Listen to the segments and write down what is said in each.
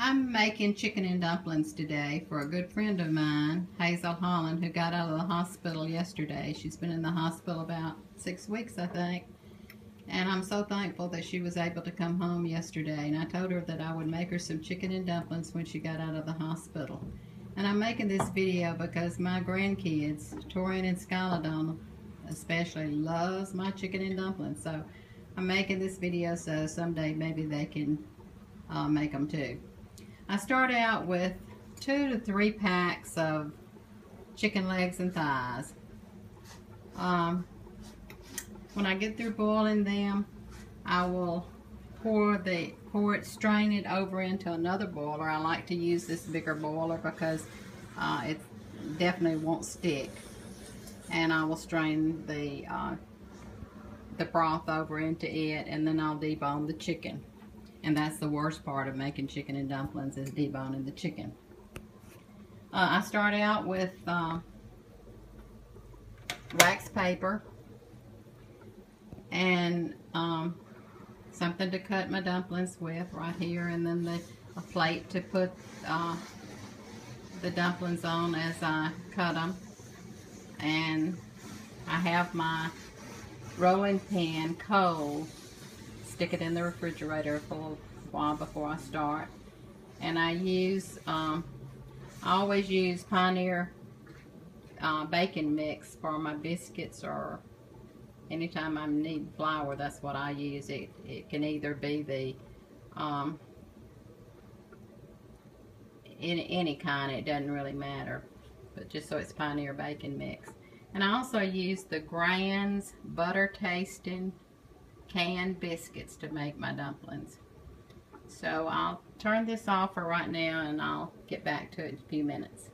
I'm making chicken and dumplings today for a good friend of mine, Hazel Holland, who got out of the hospital yesterday. She's been in the hospital about 6 weeks, I think. And I'm so thankful that she was able to come home yesterday. And I told her that I would make her some chicken and dumplings when she got out of the hospital. And I'm making this video because my grandkids, Torian and Skylar especially, loves my chicken and dumplings. So I'm making this video so someday maybe they can make them too. I start out with 2 to 3 packs of chicken legs and thighs. When I get through boiling them, I will strain it over into another boiler. I like to use this bigger boiler because it definitely won't stick. And I will strain the broth over into it, and then I'll debone the chicken. And that's the worst part of making chicken and dumplings, is deboning the chicken. I start out with wax paper and something to cut my dumplings with right here, and then a plate to put the dumplings on as I cut them. And I have my rolling pin cold. Stick it in the refrigerator for a little while before I start. And I always use Pioneer bacon mix for my biscuits, or anytime I need flour, that's what I use. It can either be the any kind, it doesn't really matter, but just so it's Pioneer bacon mix. And I also use the Grand's butter tasting canned biscuits to make my dumplings. So I'll turn this off for right now, and I'll get back to it in a few minutes.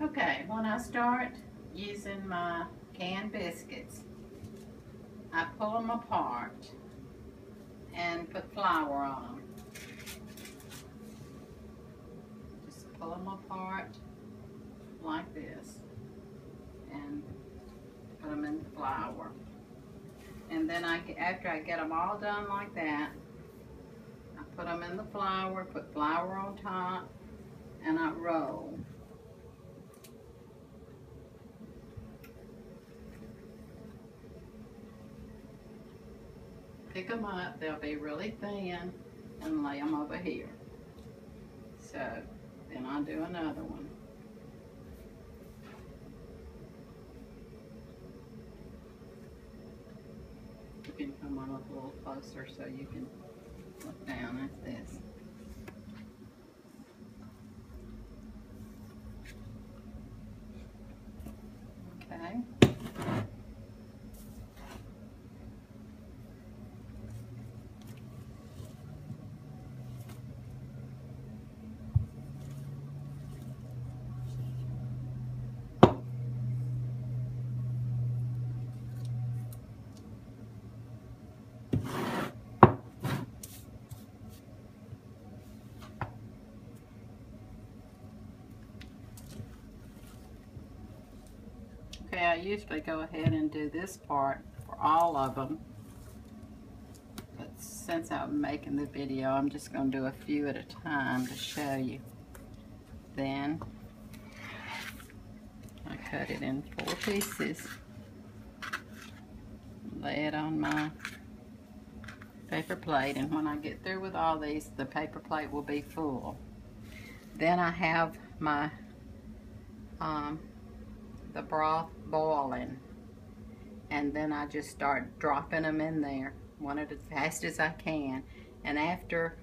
Okay, when I start using my canned biscuits, I pull them apart and put flour on them. Just pull them apart like this and put them in the flour. And then after I get them all done like that, I put them in the flour, put flour on top, and I roll. Pick them up, they'll be really thin, and lay them over here. So then I'll do another one. You can come on up a little closer so you can look down at this. Okay. Okay, I usually go ahead and do this part for all of them, but since I'm making the video, I'm just going to do a few at a time to show you. Then I cut it in 4 pieces, lay it on my paper plate, and when I get through with all these, the paper plate will be full. Then I have my the broth boiling, and then I just start dropping them in there one at as fast as I can. And after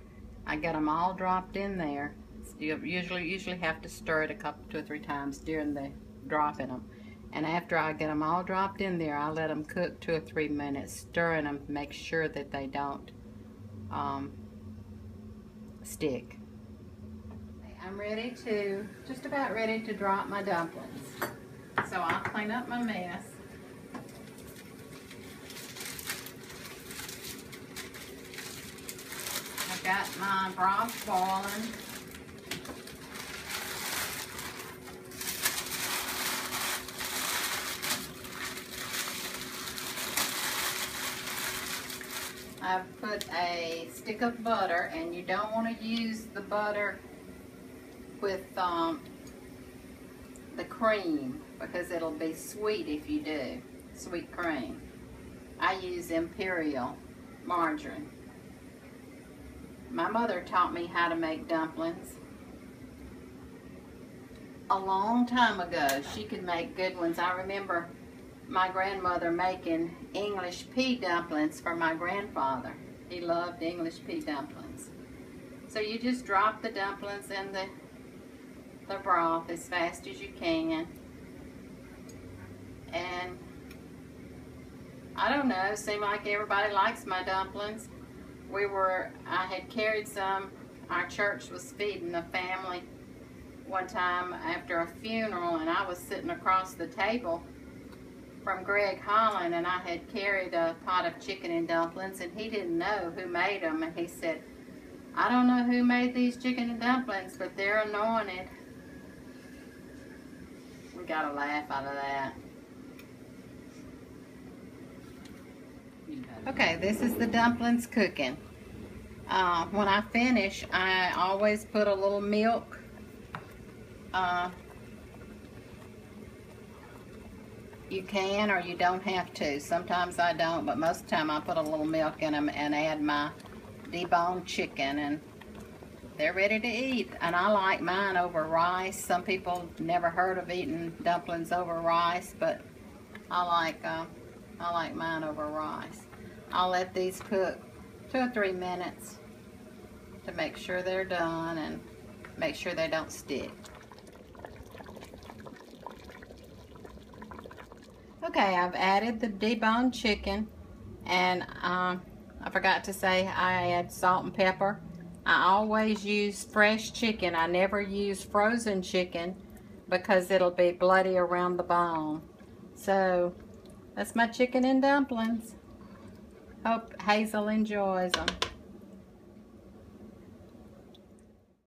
I get them all dropped in there, you usually have to stir it a couple, 2 or 3 times during the dropping them. And after I get them all dropped in there, I let them cook 2 or 3 minutes, stirring them to make sure that they don't stick. I'm just about ready to drop my dumplings. So I'll clean up my mess. I've got my broth boiling. I've put a stick of butter, and you don't want to use the butter with the cream because it'll be sweet if you do, sweet cream. I use Imperial margarine. My mother taught me how to make dumplings a long time ago. She could make good ones. I remember my grandmother making English pea dumplings for my grandfather. He loved English pea dumplings. So you just drop the dumplings in the broth as fast as you can. And I don't know, it seemed like everybody likes my dumplings. I had carried some. Our church was feeding a family one time after a funeral, and I was sitting across the table from Greg Holland, and I had carried a pot of chicken and dumplings, and he didn't know who made them, and he said, "I don't know who made these chicken and dumplings, but they're anointed." We got a laugh out of that. Okay, this is the dumplings cooking. When I finish, I always put a little milk. You can or you don't have to. Sometimes I don't, but most of the time I put a little milk in them and add my deboned chicken, and they're ready to eat. And I like mine over rice. Some people never heard of eating dumplings over rice, but I like mine over rice. I'll let these cook 2 or 3 minutes to make sure they're done and make sure they don't stick. Okay, I've added the deboned chicken, and I forgot to say I add salt and pepper. I always use fresh chicken. I never use frozen chicken because it'll be bloody around the bone. So that's my chicken and dumplings. Hope Hazel enjoys them.